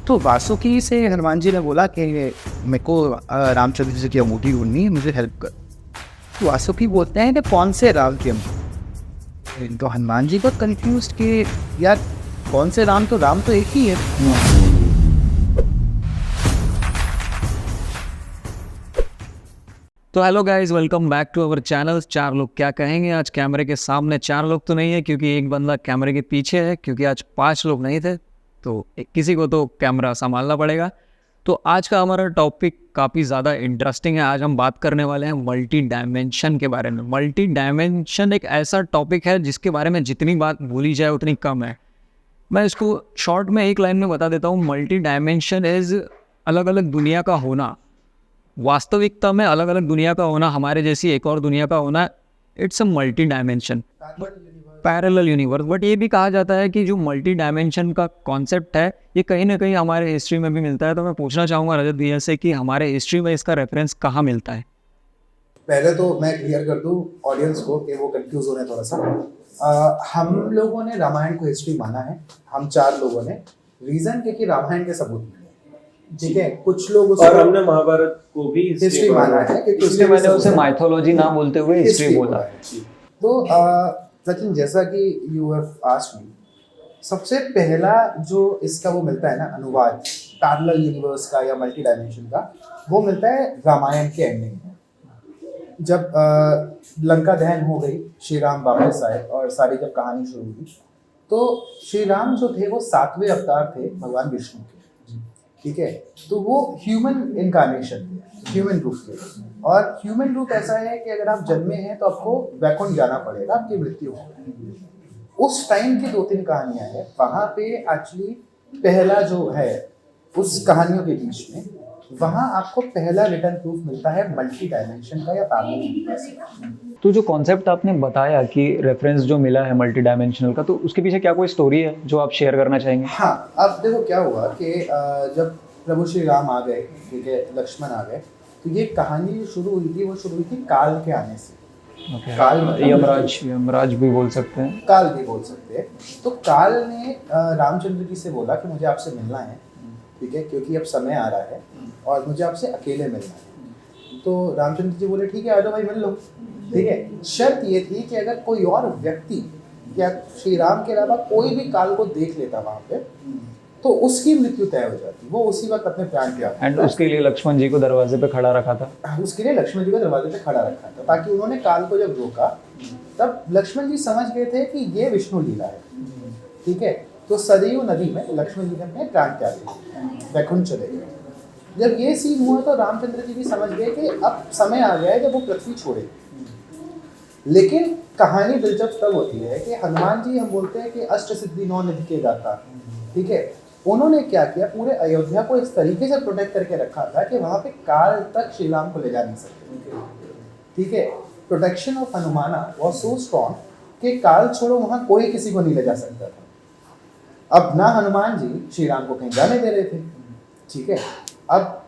तो वासुकी से हनुमान जी ने बोला कि मेरे को रामचंद्र जी की अंगूठी ढूंढनी है, मुझे हेल्प कर। तो वासुकी बोलते हैं कि कौन से राम की अंगूठी? तो हनुमान जी बहुत कंफ्यूज कि यार कौन से राम तो एक ही है। तो hello guys, welcome back to our channel. चार लोग क्या कहेंगे। आज कैमरे के सामने चार लोग तो नहीं है क्योंकि एक बंदा कैमरे के पीछे है, क्योंकि आज 5 लोग नहीं थे तो किसी को तो कैमरा संभालना पड़ेगा। तो आज का हमारा टॉपिक काफ़ी ज़्यादा इंटरेस्टिंग है। आज हम बात करने वाले हैं मल्टी डायमेंशन के बारे में। मल्टी डायमेंशन एक ऐसा टॉपिक है जिसके बारे में जितनी बात भूली जाए उतनी कम है। मैं इसको शॉर्ट में एक लाइन में बता देता हूँ। मल्टी डायमेंशन इज़ अलग अलग दुनिया का होना, वास्तविकता में अलग अलग दुनिया का होना, हमारे जैसी एक और दुनिया का होना। It's a multi dimension, parallel universe. But ये भी कहा जाता है कि जो मल्टी डायमेंशन का कॉन्सेप्ट है ये कहीं ना कहीं हमारे हिस्ट्री में भी मिलता है। तो मैं पूछना चाहूँगा रजत भैया से कि हमारे हिस्ट्री में इसका रेफरेंस कहाँ मिलता है। पहले तो मैं क्लियर कर दूं ऑडियंस को कि वो कंफ्यूज हो रहे हैं थोड़ा सा। हम लोगों ने रामायण को हिस्ट्री माना है, हम 4 लोगों ने। रीजन क्योंकि रामायण के सबूत मिले, ठीक है। कुछ लोग उसको और हमने महाभारत को भी हिस्ट्री माना है क्योंकि इसलिए मैंने उसे माइथोलॉजी ना बोलते हुए हिस्ट्री बोला। तो सचिन, जैसा कि यू हैव आस्क्ड मी, सबसे पहला जो इसका वो मिलता है ना अनुवाद पैरेलल यूनिवर्स का या मल्टी डायमेंशन का, वो मिलता है रामायण के एंडिंग में। जब लंका दहन हो गई, श्री राम वापस आए और सारी जब कहानी शुरू हुई, तो श्री राम जो थे वो 7वें अवतार थे भगवान विष्णु के, ठीक है। तो वो ह्यूमन इनकारनेशन थे, ह्यूमन रूप थे। और ह्यूमन रूप ऐसा है कि अगर आप जन्मे हैं तो आपको वैकुंठ जाना पड़ेगा, आपकी मृत्यु होगी। उस टाइम की 2-3 कहानियां हैं, वहाँ पे एक्चुअली पहला जो है उस कहानियों के बीच में, वहाँ आपको पहला रिटर्न प्रूफ मिलता है मल्टी डायमेंशन का या पैरेलल यूनिवर्स का। तो जो कॉन्सेप्ट आपने बताया कि रेफरेंस जो मिला है मल्टी डायमेंशनल का, तो उसके पीछे क्या कोई स्टोरी है जो आप शेयर करना चाहेंगे? हाँ, अब देखो क्या हुआ कि जब प्रभु श्री राम आ गए, ठीक है, लक्ष्मण आ गए, तो ये कहानी जो शुरू हुई थी वो शुरू हुई थी काल के आने से। काल मतलब यमराज भी बोल सकते हैं, काल भी बोल सकते हैं। तो काल ने रामचंद्र जी से बोला कि मुझे आपसे मिलना है, ठीक है, क्योंकि अब समय आ रहा है और मुझे आपसे अकेले मिलना है। तो रामचंद्र जी बोले ठीक है, आ जाओ भाई, मिल लो, ठीक है। शर्त ये थी कि अगर कोई और व्यक्ति या श्री राम के अलावा कोई भी काल को देख लेता वहां पे, तो उसकी मृत्यु तय हो जाती, वो उसी वक्त अपने प्राण त्याग। एंड उसके लिए लक्ष्मण जी को दरवाजे पे खड़ा रखा था। उसके लिए लक्ष्मण जी को दरवाजे पे खड़ा रखा था, ताकि उन्होंने काल को जब रोका तब लक्ष्मण जी समझ गए थे कि ये विष्णु लीला है, ठीक है। तो सरयू नदी में लक्ष्मण जी ने अपने प्राण त्यागे, वैकुंठ चले गए। जब ये सीन हुआ तो रामचंद्र जी भी समझ गए कि अब समय आ गया है जब वो पृथ्वी छोड़े। लेकिन कहानी दिलचस्प तब होती है कि हनुमान जी, हम बोलते हैं कि अष्ट सिद्धि 9 निधि के दाता, ठीक है। उन्होंने क्या किया, पूरे अयोध्या को इस तरीके से प्रोटेक्ट करके रखा था कि वहां पे काल तक श्री राम को ले जा नहीं सकते, ठीक है। Protection of Hanumana was so strong कि काल छोड़ो वहां कोई किसी को नहीं ले जा सकता था। अब ना हनुमान जी श्री राम को कहीं जाने दे रहे थे, ठीक है। अब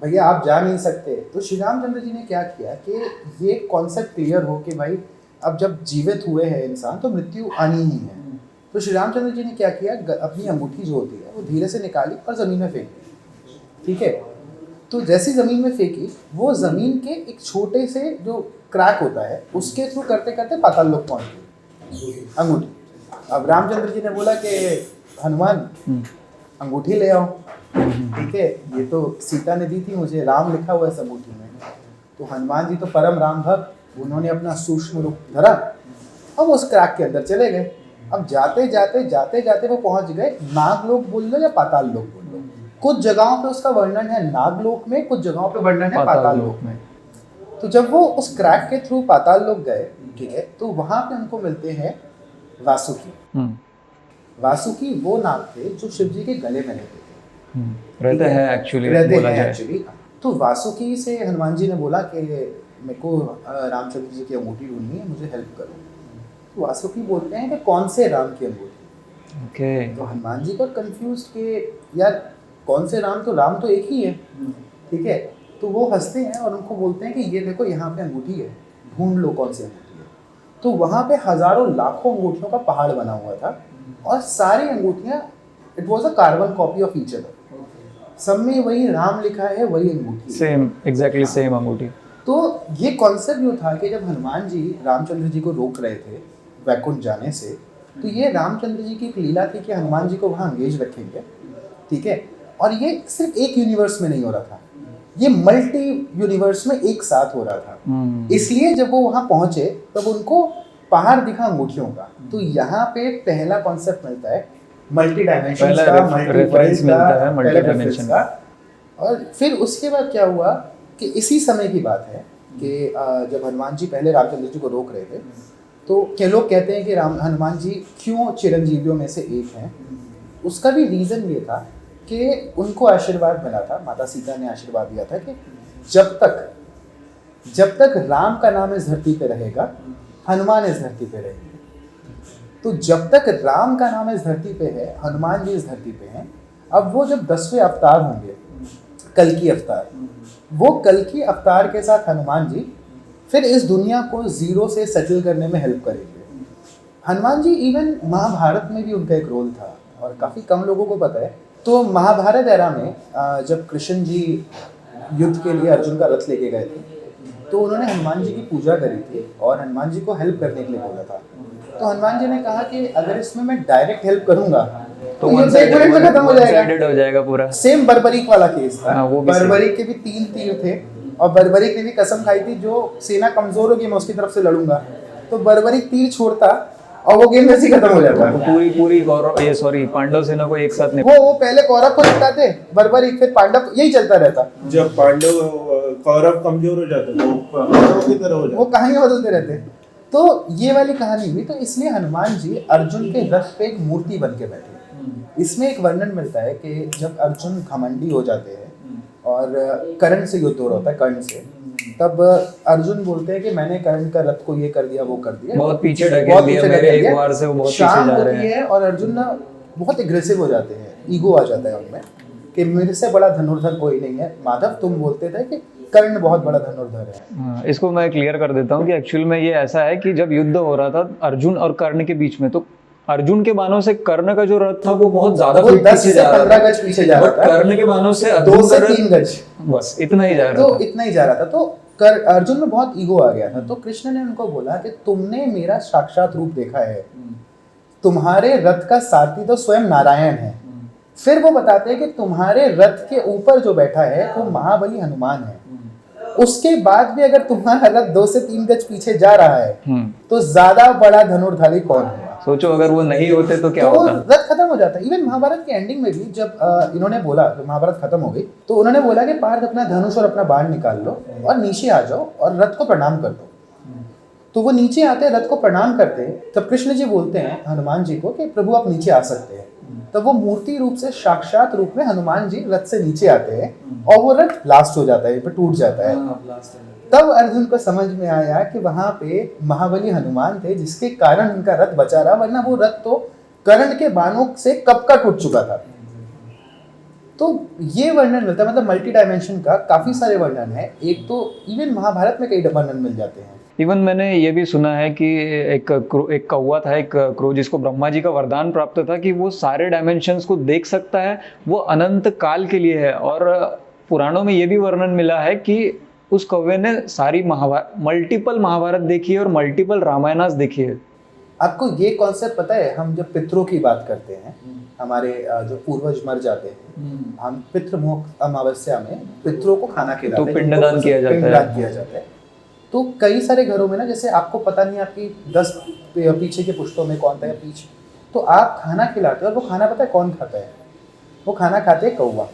भैया आप जा नहीं सकते, तो श्री रामचंद्र जी ने क्या किया कि ये कॉन्सेप्ट क्लियर हो कि भाई अब जब जीवित हुए हैं इंसान तो मृत्यु आनी ही है। तो श्री रामचंद्र जी ने क्या किया, अपनी अंगूठी जो होती है वो धीरे से निकाली और ज़मीन में फेंक दी, ठीक है। तो जैसी ज़मीन में फेंकी, वो ज़मीन के एक छोटे से जो क्रैक होता है उसके थ्रू करते करते पाताल लोक पहुँच गई अंगूठी। अब रामचंद्र जी ने बोला कि हनुमान अंगूठी ले आओ, ठीक है, ये तो सीता ने दी थी मुझे, राम लिखा हुआ है इस अंगूठी में। तो हनुमान जी तो परम राम भक्त, उन्होंने अपना सूक्ष्म रूप धरा और वो उस क्रैक के अंदर चले गए। अब जाते जाते वो पहुंच गए नागलोक बोल लो या पाताल लोक बोल लो। कुछ जगहों पे उसका वर्णन है नागलोक में, कुछ जगहों पे वर्णन है पाताल लोक में। तो जब वो उस क्रैक के थ्रू पाताल लोक गए, ठीक है, तो वहां पे उनको मिलते हैं वासुकी। वासुकी वो नाग थे जो शिव जी के गले में रहते हैं एक्चुअली। तो वासुकी से हनुमान जी ने बोला कि मेरे को रामचंद्र जी की अंगूठी ढूंढनी है, मुझे हेल्प करो। तो वासुकी बोलते हैं कि कौन से राम की अंगूठी? ओके। तो हनुमान जी को कंफ्यूज कि यार कौन से राम, तो राम तो एक ही है, ठीक है। तो वो हंसते हैं और उनको बोलते हैं कि ये देखो यहाँ पे अंगूठी है, ढूंढ लो कौन सी अंगूठी है। तो वहाँ पे हजारों लाखों अंगूठियों का पहाड़ बना हुआ था और सारी अंगूठियाँ it was a carbon copy of each other. सब में वही राम लिखा है, वही अंगूठी। सेम, एग्जैक्टली सेम अंगूठी। तो ये कॉन्सेप्ट जो था कि जब हनुमान जी रामचंद्र जी को रोक रहे थे वैकुंठ जाने से, तो ये रामचंद्र जी की एक लीला थी कि हनुमान जी को वहाँ अंगेज रखेंगे, ठीक है। और ये सिर्फ एक यूनिवर्स में नहीं हो रहा था, ये मल्टी यूनिवर्स में एक साथ हो रहा था। इसलिए जब वो वहाँ पहुंचे तब उनको पहाड़ दिखा अंगूठियों का। तो यहाँ पे पहला कॉन्सेप्ट मिलता है मल्टी डायमेंशन का, रेफरेंस मिलता है मल्टी डायमेंशन का। और फिर उसके बाद क्या हुआ कि इसी समय की बात है कि जब हनुमान जी पहले रामचंद्र जी को रोक रहे थे, तो क्या लोग कहते हैं कि हनुमान जी क्यों चिरंजीवियों में से एक हैं। उसका भी रीज़न ये था कि उनको आशीर्वाद मिला था, माता सीता ने आशीर्वाद दिया था कि जब तक राम का नाम इस धरती पे रहेगा, हनुमान इस धरती पे रहेंगे। तो जब तक राम का नाम इस धरती पे है, हनुमान जी इस धरती पे हैं। अब वो जब 10वें अवतार होंगे, कल्कि अवतार, वो कल्कि अवतार के साथ हनुमान जी फिर इस दुनिया को जीरो से सेटल करने में हेल्प करेंगे। हनुमान जी इवन महाभारत में भी उनका एक रोल था और काफ़ी कम लोगों को पता है। तो महाभारत एरा में जब कृष्ण जी युद्ध के लिए अर्जुन का रथ लेके गए थे, तो उन्होंने हनुमान जी की पूजा करी थी और हनुमान जी को हेल्प करने के लिए बोला था। तो हनुमान जी ने कहा कि अगर इसमें मैं डायरेक्ट हेल्प करूंगा तो ये एक मिनट में खत्म हो जाएगा पूरा। सेम बर्बरीक वाला केस था। वो भी बर्बरीक के भी 3 तीर थे और बर्बरीक ने भी कसम खाई थी जो सेना कमजोर होगी मैं उसकी तरफ से लड़ूंगा। तो बर्बरीक तीर छोड़ता और वो गेम वैसे ही खत्म हो जाता। पूरी पांडव सेना को एक साथ वो पहले कौरव को निपटाते, बर्बरीक फिर पांडव, यही चलता रहता। जब पांडव कौरव कमजोर हो जाते तो पांडवों की तरह हो जाते, वो कहानियां बदलते रहते। तो ये वाली कहानी हुई। तो इसलिए हनुमान जी अर्जुन के रथ पे एक मूर्ति बन के बैठे। इसमें एक वर्णन मिलता है कि जब अर्जुन घमंडी हो जाते हैं और कर्ण से युद्ध हो रहा होता है, कर्ण से, तब अर्जुन बोलते हैं कि मैंने कर्ण का रथ को ये कर दिया, वो कर दिया, बहुत पीछे ढकेल दिया मेरे, एक बार से वो बहुत पीछे जा रहे हैं। है और अर्जुन ना बहुत एग्रेसिव हो जाते हैं, ईगो आ जाता है उनमें कि मेरे से बड़ा धनुर्धर कोई नहीं है। माधव तुम बोलते थे कि कर्ण बहुत बड़ा धनुर्धर है। इसको मैं क्लियर कर देता हूँ कि एक्चुअल में ये ऐसा है कि जब युद्ध हो रहा था अर्जुन और कर्ण के बीच में, तो अर्जुन के बाणों से कर्ण का जो रथ था वो बहुत ज्यादा 10 से 15 गज पीछे जा रहा था। कर्ण के बाणों से 2 से 3 गज, बस इतना ही जा रहा था। तो इतना ही जा रहा था। तो अर्जुन में बहुत ईगो आ गया था। तो कृष्ण ने उनको बोला कि तुमने मेरा साक्षात रूप देखा है, तुम्हारे रथ का सारथी तो स्वयं नारायण है। फिर वो बताते हैं कि तुम्हारे रथ के ऊपर जो बैठा है वो महाबली हनुमान है। उसके बाद भी अगर तुम्हारा रथ 2 से 3 गज पीछे जा रहा है तो ज्यादा बड़ा धनुर्धारी कौन होगा। सोचो अगर वो नहीं होते तो क्या होता। रथ खत्म हो जाता। इवन महाभारत के एंडिंग में भी जब इन्होंने बोला, जब महाभारत खत्म हो गई, तो उन्होंने बोला कि पार्थ अपना धनुष और अपना बाण निकाल लो और नीचे आ जाओ और रथ को प्रणाम कर दो। तो वो नीचे आते, रथ को प्रणाम करते हैं। तब कृष्ण जी बोलते हैं हनुमान जी को कि प्रभु आप नीचे आ सकते हैं। तब वो मूर्ति रूप से, साक्षात रूप में हनुमान जी रथ से नीचे आते हैं और वो रथ ब्लास्ट हो जाता है, टूट जाता है। तब अर्जुन को समझ में आया कि वहां पे महाबली हनुमान थे जिसके कारण उनका रथ बचा रहा, वरना वो रथ तो कर्ण के बाणों से कब का टूट चुका था। तो ये वर्णन मिलता है, मतलब मल्टी डायमेंशन का काफी सारे वर्णन है। एक तो इवन महाभारत में कई वर्णन मिल जाते हैं। इवन मैंने ये भी सुना है कि एक कौवा था, एक क्रो, जिसको ब्रह्मा जी का वरदान प्राप्त था कि वो सारे डायमेंशंस को देख सकता है, वो अनंत काल के लिए है। और पुराणों में ये भी वर्णन मिला है कि उस कौवे ने सारी मल्टीपल महाभारत देखी है और मल्टीपल रामायणास देखी है। आपको ये कॉन्सेप्ट पता है, हम जब पितरों की बात करते हैं, हमारे जो पूर्वज मर जाते हैं, हम पितृमोक्ष अमावस्या में पितरों को खाना खिलाते हैं, तो पिंडदान किया जाता है। तो कई सारे घरों में ना, जैसे आपको पता नहीं आपकी 10 पीछे के पुश्तों में कौन था या पीछे, तो आप खाना खिलाते हो और वो खाना पता है कौन खाता है? वो खाना खाते हैं कौवा।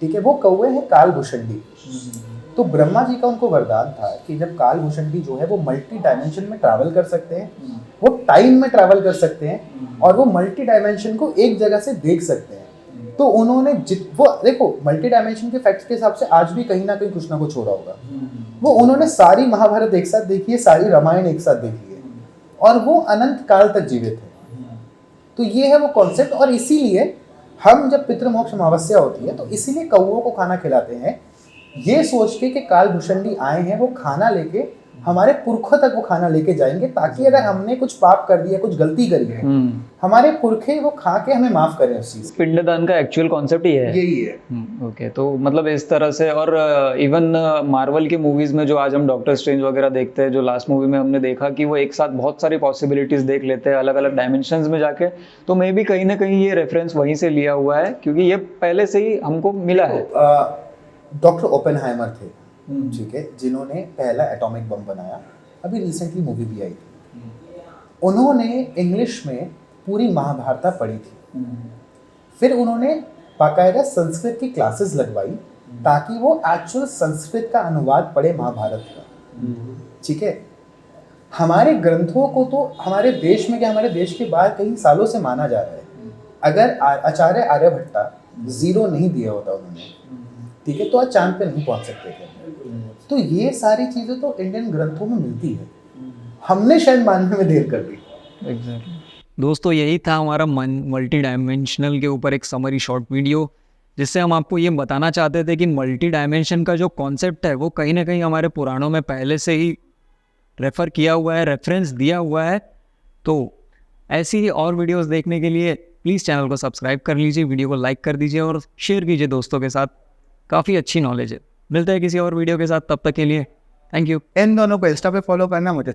ठीक है, वो कौवे हैं कालभूषणी। तो ब्रह्मा जी का उनको वरदान था कि जब कालभूषणी जो है वो मल्टी डायमेंशन में ट्रैवल कर सकते हैं, वो टाइम में ट्रैवल कर सकते हैं और वो मल्टी डायमेंशन को एक जगह से देख सकते हैं। तो उन्होंने वो देखो, मल्टी डायमेंशन के फैक्ट्स के हिसाब से आज भी कहीं ना कहीं कुछ ना कुछ हो रहा होगा। वो उन्होंने सारी महाभारत एक साथ देखी है, सारी रामायण एक साथ देखी है और वो अनंत काल तक जीवित है। तो ये है वो कॉन्सेप्ट। और इसीलिए हम जब पितृमोक्ष अमावस्या होती है तो इसीलिए कौओं को खाना खिलाते हैं, ये सोच के कि कालभूषणी आए हैं, वो खाना लेके हमारे पुरखों तक वो खाना लेके जाएंगे, ताकि अगर हमने कुछ पाप कर दिया, कुछ गलती करी है, हमारे पुरखे वो खा के हमें माफ करें उस चीज। पिंडदान का एक्चुअल कॉन्सेप्ट ही है। यही है। ओके, तो मतलब इस तरह से। और इवन मार्वल की मूवीज में जो आज हम डॉक्टर स्ट्रेंज वगैरह देखते हैं, जो लास्ट मूवी में हमने देखा कि वो एक साथ बहुत सारी पॉसिबिलिटीज देख लेते हैं अलग अलग डायमेंशंस में जाके, तो मे भी कहीं ना कहीं ये रेफरेंस वहीं से लिया हुआ है, क्योंकि ये पहले से ही हमको मिला है। डॉक्टर ओपेनहाइमर थे, ठीक है, जिन्होंने पहला एटॉमिक बम बनाया, अभी रिसेंटली मूवी भी आई थी। उन्होंने इंग्लिश में पूरी महाभारत पढ़ी थी, फिर उन्होंने बाकायदा संस्कृत की क्लासेस लगवाई ताकि वो एक्चुअल संस्कृत का अनुवाद पढ़े महाभारत का, ठीक है। हमारे ग्रंथों को तो हमारे देश में क्या, हमारे देश के बाहर कई सालों से माना जा रहा है। अगर आचार्य आर्यभट्टा 0 नहीं दिया होता उन्होंने, ठीक है, तो आज चांद पे नहीं पहुंच सकते थे। तो ये सारी चीजें तो इंडियन ग्रंथों में मिलती है, हमने शायद मानने में देर कर दी। एग्जैक्टली। दोस्तों, यही था हमारा मल्टी डायमेंशनल के ऊपर एक समरी शॉर्ट वीडियो, जिससे हम आपको ये बताना चाहते थे कि मल्टी डायमेंशन का जो कॉन्सेप्ट है वो कहीं ना कहीं हमारे पुराणों में पहले से ही रेफ़र किया हुआ है, रेफरेंस दिया हुआ है। तो ऐसी ही और वीडियोस देखने के लिए प्लीज़ चैनल को सब्सक्राइब कर लीजिए, वीडियो को लाइक कर दीजिए और शेयर कीजिए दोस्तों के साथ। काफ़ी अच्छी नॉलेज है। मिलते हैं किसी और वीडियो के साथ, तब तक के लिए थैंक यू। इन दोनों को इंस्टा पे फॉलो करना मुझे